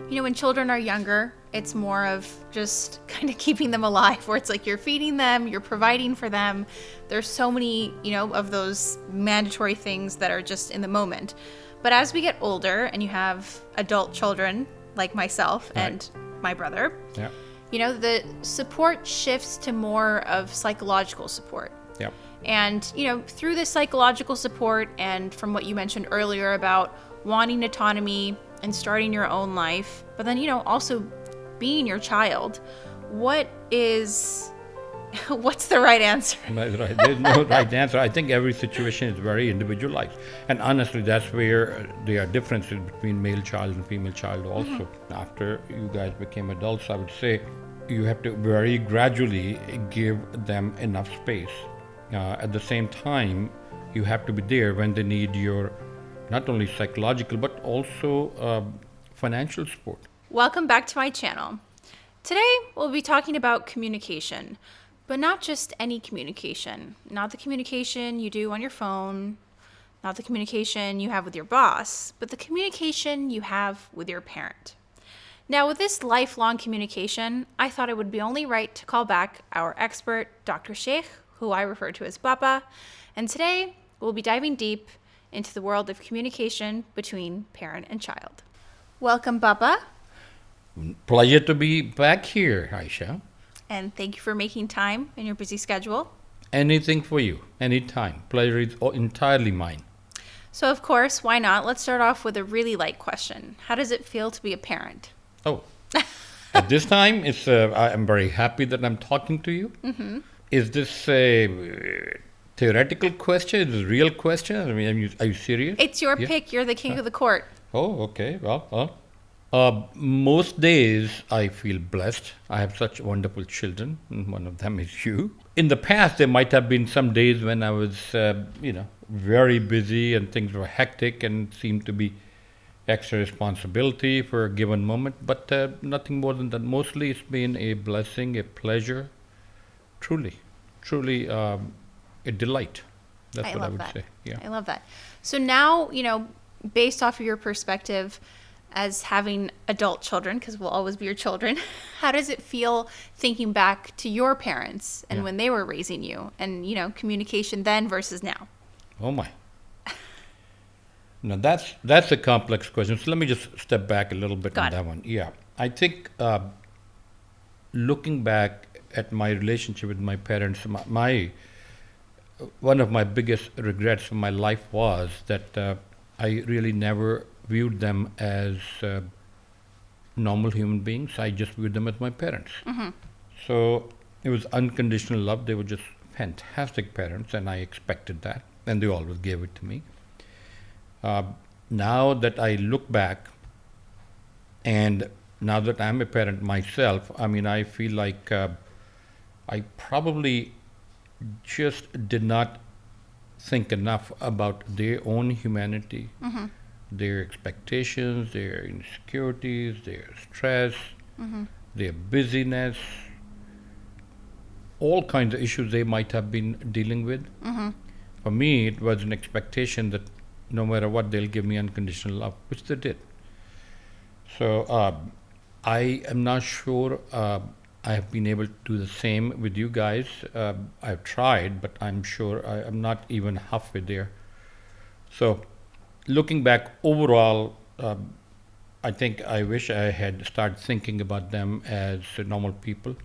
When children are younger, it's more of just kind of keeping them alive, where it's like you're feeding them, you're providing for them. There's so many, of those mandatory things that are just in the moment. But as we get older and you have adult children like myself and my brother, the support shifts to more of psychological support. Yeah. And, through this psychological support and from what you mentioned earlier about wanting autonomy and starting your own life, but then, also being your child, what's the right answer? Right. There's no right answer. I think every situation is very individualized. And honestly, that's where there are differences between male child and female child also. After you guys became adults, I would say you have to very gradually give them enough space. At the same time, you have to be there when they need your not only psychological but also financial support. Welcome back to my channel. Today we'll be talking about communication, but not just any communication. Not the communication you do on your phone, not the communication you have with your boss, but the communication you have with your parent. Now, with this lifelong communication, I thought it would be only right to call back our expert, Dr. Sheikh, who I refer to as Papa, and today we'll be diving deep into the world of communication between parent and child. Welcome, Papa. Pleasure to be back here, Aisha. And thank you for making time in your busy schedule. Anything for you, anytime. Pleasure is entirely mine. So, of course, why not? Let's start off with a really light question. How does it feel to be a parent? Oh, at this time, I'm very happy that I'm talking to you. Mm-hmm. Is this a theoretical question? Is it a real question? I mean, are you serious? It's your pick. You're the king of the court. Oh, okay. Well. Most days I feel blessed. I have such wonderful children. And one of them is you. In the past, there might have been some days when I was, very busy and things were hectic and seemed to be extra responsibility for a given moment. But nothing more than that. Mostly it's been a blessing, a pleasure. Truly a delight. That's what I would say. Yeah. I love that. So now, based off of your perspective as having adult children, because we'll always be your children, how does it feel thinking back to your parents and when they were raising you and, communication then versus now? Oh my. Now that's a complex question. So let me just step back a little bit on that one. Yeah. I think looking back at my relationship with my parents, one of my biggest regrets from my life was that I really never viewed them as normal human beings. I just viewed them as my parents. Mm-hmm. So it was unconditional love. They were just fantastic parents, and I expected that, and they always gave it to me. Now that I look back, and now that I'm a parent myself, I feel like I probably just did not think enough about their own humanity, their expectations, their insecurities, their stress, their busyness, all kinds of issues they might have been dealing with. For me, it was an expectation that no matter what, they'll give me unconditional love, which they did. So I am not sure I have been able to do the same with you guys. I've tried, but I'm sure I'm not even halfway there. So looking back overall, I think I wish I had started thinking about them as normal people,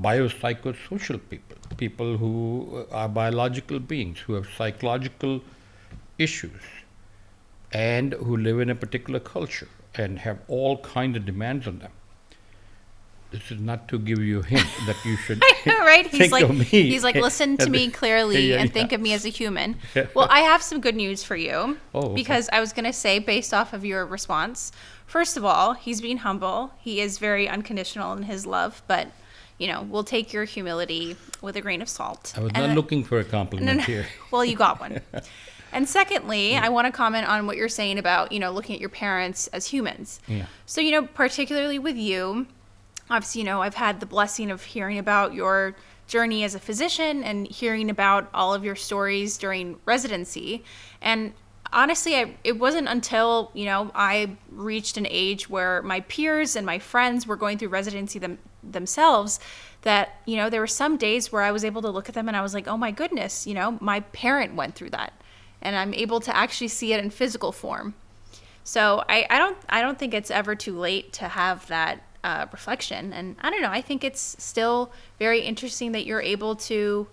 biopsychosocial people who are biological beings, who have psychological issues, and who live in a particular culture and have all kinds of demands on them. This is not to give you a hint that you should right? think of me. He's like, listen to me clearly and think of me as a human. Well, I have some good news for you. Because I was going to say, based off of your response, first of all, he's being humble. He is very unconditional in his love, but, we'll take your humility with a grain of salt. I was not looking for a compliment here. Well, you got one. And secondly, I want to comment on what you're saying about, looking at your parents as humans. Yeah. So, particularly with you, obviously, I've had the blessing of hearing about your journey as a physician and hearing about all of your stories during residency. And honestly, it wasn't until, I reached an age where my peers and my friends were going through residency themselves that, there were some days where I was able to look at them and I was like, oh my goodness, my parent went through that. And I'm able to actually see it in physical form. So I don't think it's ever too late to have that reflection. And I don't know, I think it's still very interesting that you're able to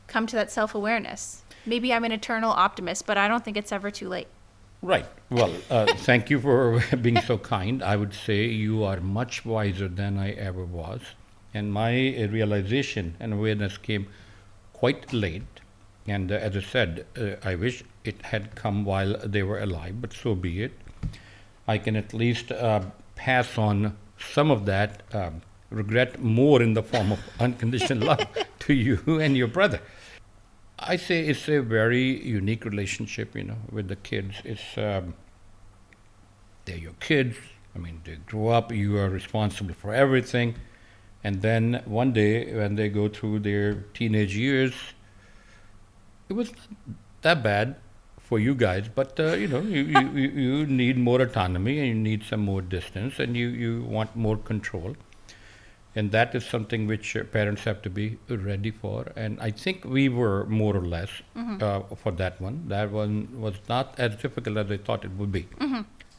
come to that self-awareness. Maybe I'm an eternal optimist, but I don't think it's ever too late. Right. Well, thank you for being so kind. I would say you are much wiser than I ever was. And my realization and awareness came quite late. And as I said, I wish it had come while they were alive, but so be it. I can at least pass on some of that regret more in the form of unconditional love to you and your brother. I say it's a very unique relationship, with the kids. It's they're your kids. I mean, they grow up. You are responsible for everything, and then one day when they go through their teenage years, it was not that bad for you guys, but you need more autonomy and you need some more distance and you want more control. And that is something which parents have to be ready for. And I think we were more or less for that one. That one was not as difficult as I thought it would be.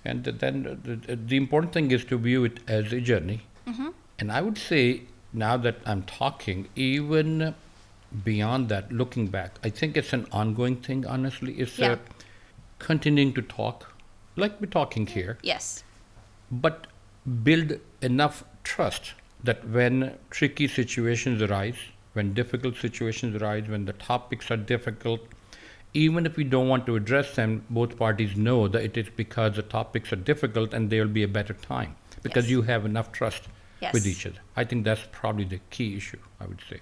And then the important thing is to view it as a journey. And I would say now that I'm talking, even beyond that, looking back, I think it's an ongoing thing, honestly. It's continuing to talk, like we're talking here. Yes. But build enough trust that when tricky situations arise, when difficult situations arise, when the topics are difficult, even if we don't want to address them, both parties know that it is because the topics are difficult and there will be a better time because you have enough trust with each other. I think that's probably the key issue, I would say.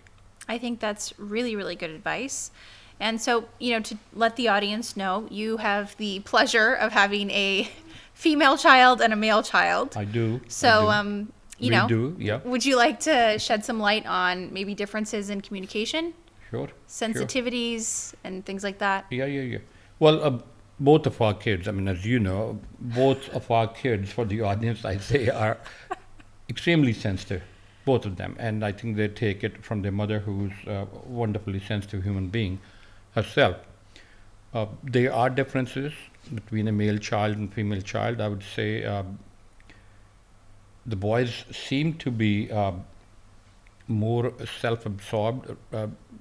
I think that's really, really good advice. And so, to let the audience know, you have the pleasure of having a female child and a male child. I do. So, We do, yeah. Would you like to shed some light on maybe differences in communication? Sure. Sensitivities and things like that? Yeah. Well, both of our kids, I mean, as you know, both of our kids, for the audience, I say, are extremely sensitive, both of them. And I think they take it from their mother, who's a wonderfully sensitive human being herself. There are differences between a male child and female child. I would say the boys seem to be more self-absorbed,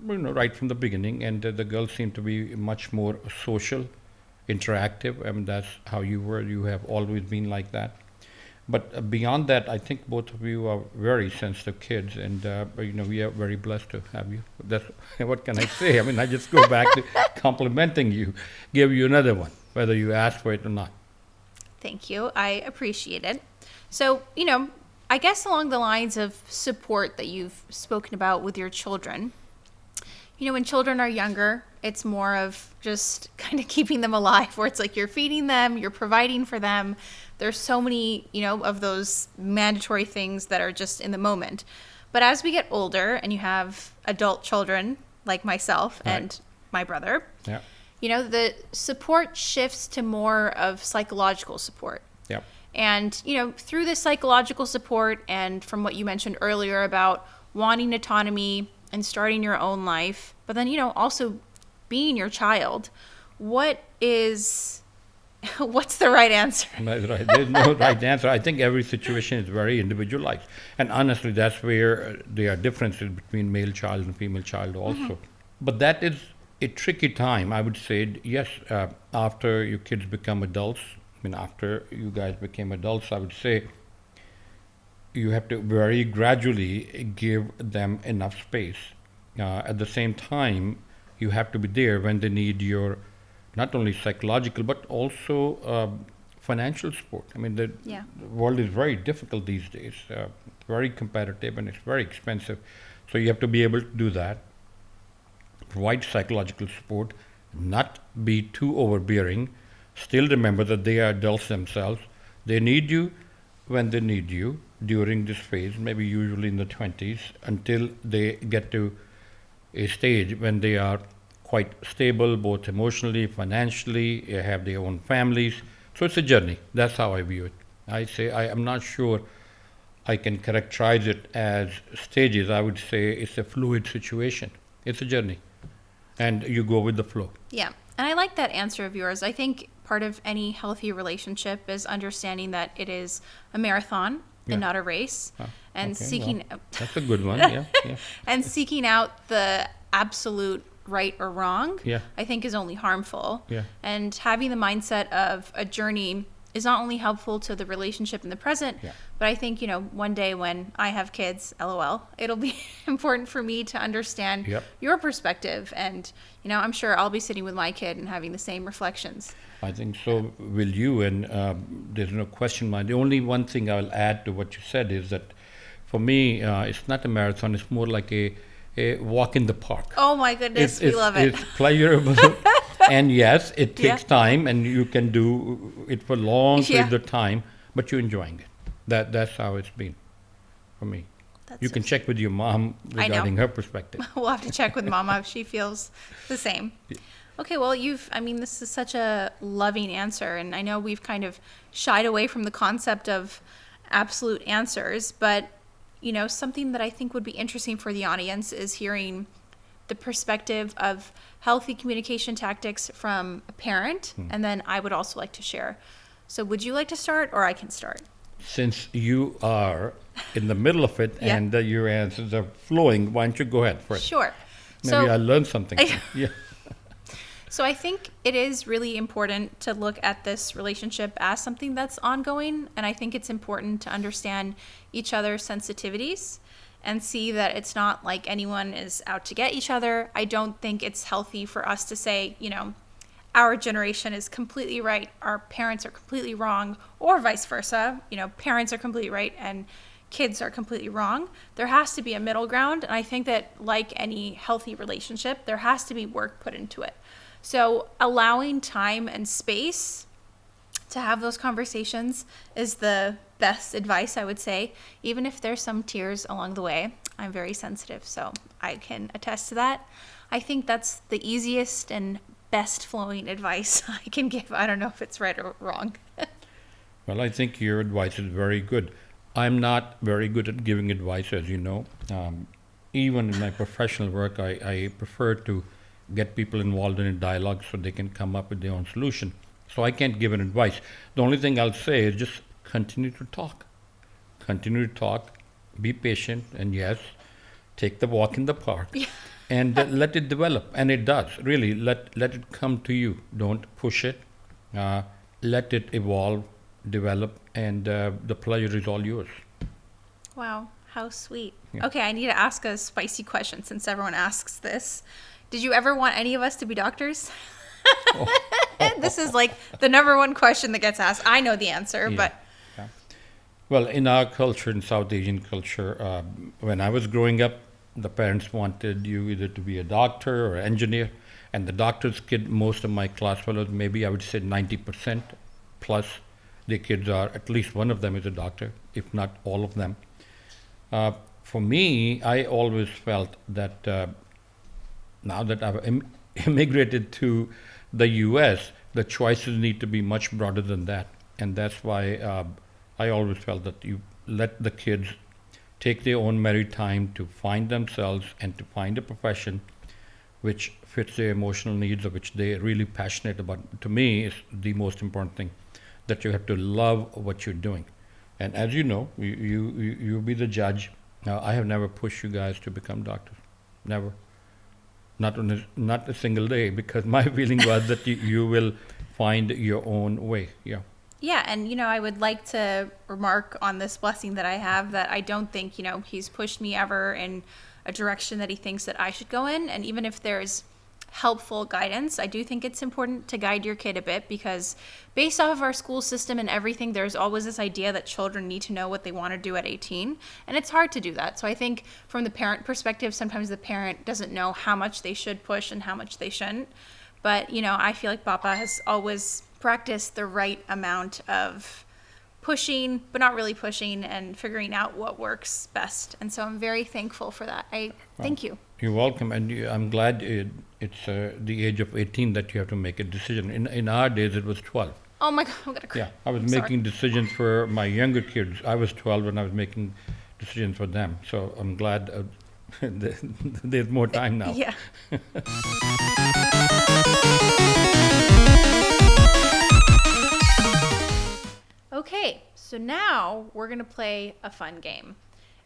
right from the beginning, and the girls seem to be much more social, interactive. I mean, that's how you were. You have always been like that. But beyond that, I think both of you are very sensitive kids, and we are very blessed to have you. That's what can I say? I mean, I just go back to complimenting you, give you another one, whether you ask for it or not. Thank you. I appreciate it. So, I guess along the lines of support that you've spoken about with your children, when children are younger, it's more of just kind of keeping them alive, where it's like you're feeding them, you're providing for them. There's so many, of those mandatory things that are just in the moment. But as we get older and you have adult children like myself and my brother, the support shifts to more of psychological support. Yeah. And, through this psychological support and from what you mentioned earlier about wanting autonomy and starting your own life, but then, also being your child, what's the right answer? Right. There's no right answer. I think every situation is very individualized. And honestly, that's where there are differences between male child and female child also. But that is a tricky time, I would say. Yes, after your kids become adults, after you guys became adults, I would say you have to very gradually give them enough space. At the same time, you have to be there when they need your not only psychological but also financial support. I mean, the world is very difficult these days, very competitive, and it's very expensive. So you have to be able to do that, provide psychological support, not be too overbearing. Still remember that they are adults themselves. They need you when they need you during this phase, maybe usually in the 20s, until they get to a stage when they are quite stable, both emotionally, financially, have their own families. So it's a journey. That's how I view it. I say I am not sure I can characterize it as stages. I would say it's a fluid situation. It's a journey, and you go with the flow. Yeah. And I like that answer of yours. I think part of any healthy relationship is understanding that it is a marathon Yeah. and not a race. And Okay, seeking well, that's a good one. Yeah, yeah. and seeking out the absolute right or wrong, Yeah. I think is only harmful. Yeah. And having the mindset of a journey is not only helpful to the relationship in the present, Yeah. but I think, one day when I have kids, LOL, it'll be important for me to understand Yep. your perspective. And, I'm sure I'll be sitting with my kid and having the same reflections. I think so will you, and there's no question. The only one thing I'll add to what you said is that for me, it's not a marathon, it's more like a walk in the park. Oh my goodness, we love it. It's pleasurable. And yes, it takes Yeah. time, and you can do it for long periods Yeah. of time, but you're enjoying it. That's how it's been for me. That's You so can check with your mom I know. regarding her perspective. We'll have to check with Mama if she feels the same. Okay, well, this is such a loving answer, and I know we've kind of shied away from the concept of absolute answers, but, something that I think would be interesting for the audience is hearing the perspective of healthy communication tactics from a parent, and then I would also like to share. So would you like to start, or I can start? Since you are in the middle of it Yeah. and your answers are flowing, why don't you go ahead first? Sure. Maybe I learned something. Yeah. So I think it is really important to look at this relationship as something that's ongoing, and I think it's important to understand each other's sensitivities and see that it's not like anyone is out to get each other. I don't think it's healthy for us to say, our generation is completely right, our parents are completely wrong, or vice versa. Parents are completely right and kids are completely wrong. There has to be a middle ground, and I think that like any healthy relationship, there has to be work put into it. So allowing time and space to have those conversations is the best advice, I would say, even if there's some tears along the way. I'm very sensitive, so I can attest to that. I think that's the easiest and best flowing advice I can give. I don't know if it's right or wrong. Well, I think your advice is very good. I'm not very good at giving advice, as you know. Even in my professional work, I prefer to get people involved in a dialogue so they can come up with their own solution. So I can't give an advice. The only thing I'll say is just continue to talk. Continue to talk, be patient, and yes, take the walk in the park. Yeah. And let it develop. And it does, really. Let it come to you. Don't push it. Let it evolve, develop, and the pleasure is all yours. Wow, how sweet. Yeah. Okay, I need to ask a spicy question since everyone asks this. Did you ever want any of us to be doctors? This is like the number one question that gets asked. I know the answer, Yeah. but Yeah. Well, in our culture, in South Asian culture, when I was growing up, the parents wanted you either to be a doctor or engineer. And the doctor's kid, most of my class fellows, maybe I would say 90% plus, the kids are, at least one of them is a doctor, if not all of them. For me, I always felt that now that I've immigrated to the US, the choices need to be much broader than that. And that's why I always felt that you let the kids take their own merry time to find themselves and to find a profession which fits their emotional needs, or which they're really passionate about. To me, is the most important thing, that you have to love what you're doing. And as you know, you be the judge. Now, I have never pushed you guys to become doctors. Never. Not a single day, because my feeling was that you will find your own way. Yeah. yeah, and I would like to remark on this blessing that I have, that I don't think, he's pushed me ever in a direction that he thinks that I should go in. And even if there's helpful guidance, I do think it's important to guide your kid a bit, because based off of our school system and everything, there's always this idea that children need to know what they want to do at 18, and it's hard to do that. So I think from the parent perspective, sometimes the parent doesn't know how much they should push and how much they shouldn't. But I feel like Papa has always practiced the right amount of pushing, but not really pushing, and figuring out what works best. And so I'm very thankful for that. Thank you. You're welcome, and I'm glad it's the age of 18 that you have to make a decision. In our days, it was 12. Oh my God, I'm gonna cry. Yeah, I was I'm sorry. making decisions for my younger kids. I was 12 and I was making decisions for them. So I'm glad there's more time now. Yeah. Okay, so now we're gonna play a fun game.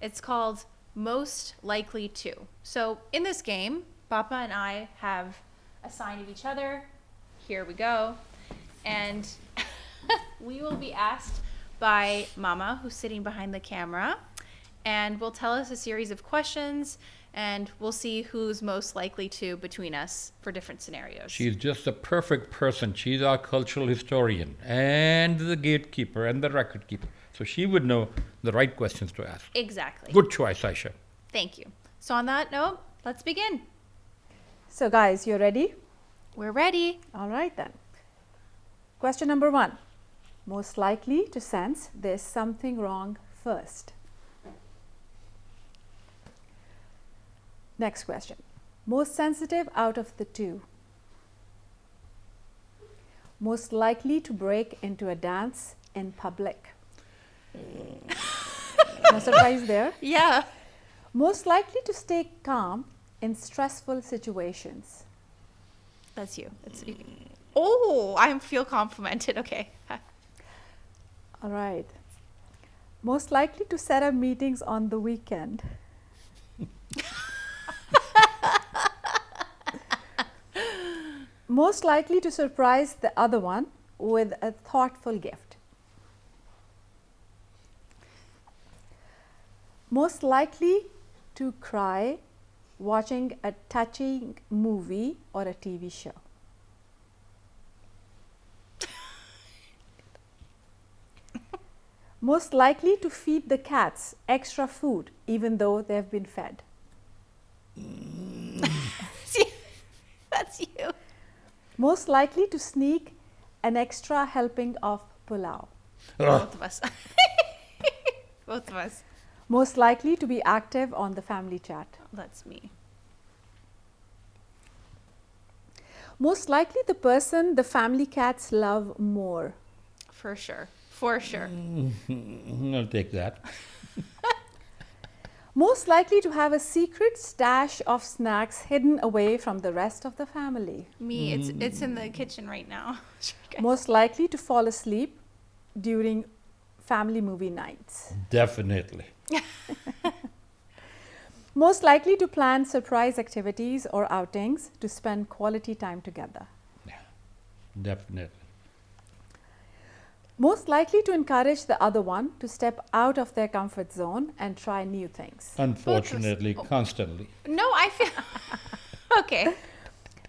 It's called Most Likely To. So in this game, Papa and I have a sign of each other. Here we go. And we will be asked by Mama, who's sitting behind the camera, and will tell us a series of questions, and we'll see who's most likely to between us for different scenarios. She's just the perfect person. She's our cultural historian and the gatekeeper and the record keeper. So she would know the right questions to ask. Exactly. Good choice, Aisha. Thank you. So on that note, let's begin. So guys, you ready? We're ready. All right then. Question number 1. Most likely to sense there's something wrong first. Next question. Most sensitive out of the two. Most likely to break into a dance in public. No surprise there. Yeah. Most likely to stay calm in stressful situations. That's you. That's you. Oh, I feel complimented. Okay. All right. Most likely to set up meetings on the weekend. Most likely to surprise the other one with a thoughtful gift. Most likely to cry watching a touching movie or a TV show. Most likely to feed the cats extra food even though they have been fed. See, that's you. Most likely to sneak an extra helping of pulao. Both of us. Both of us. Most likely to be active on the family chat. That's me. Most likely the person the family cats love more. For sure. For sure. I'll take that. Most likely to have a secret stash of snacks hidden away from the rest of the family. Me, it's in the kitchen right now. Most likely to fall asleep during family movie nights. Definitely. Most likely to plan surprise activities or outings to spend quality time together. Definitely. Most likely to encourage the other one to step out of their comfort zone and try new things. Unfortunately, constantly. No, I feel. Okay.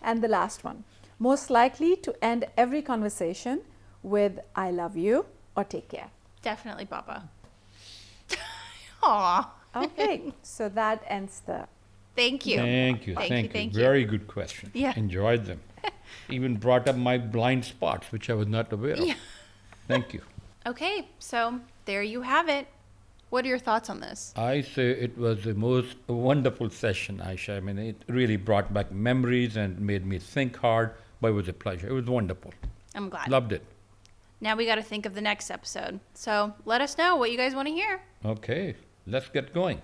And the last one. Most likely to end every conversation with I love you or take care. Definitely Papa. Aw. Okay, so that ends the. Thank you. Thank you. Thank Thank you, you. thank you. Very good question. Yeah. Enjoyed them. Even brought up my blind spots, which I was not aware of. Yeah. Thank you. Okay, so there you have it. What are your thoughts on this? I say it was the most wonderful session, Aisha. I mean, it really brought back memories and made me think hard, but it was a pleasure. It was wonderful. I'm glad. Loved it. Now we got to think of the next episode. So let us know what you guys want to hear. Okay, let's get going.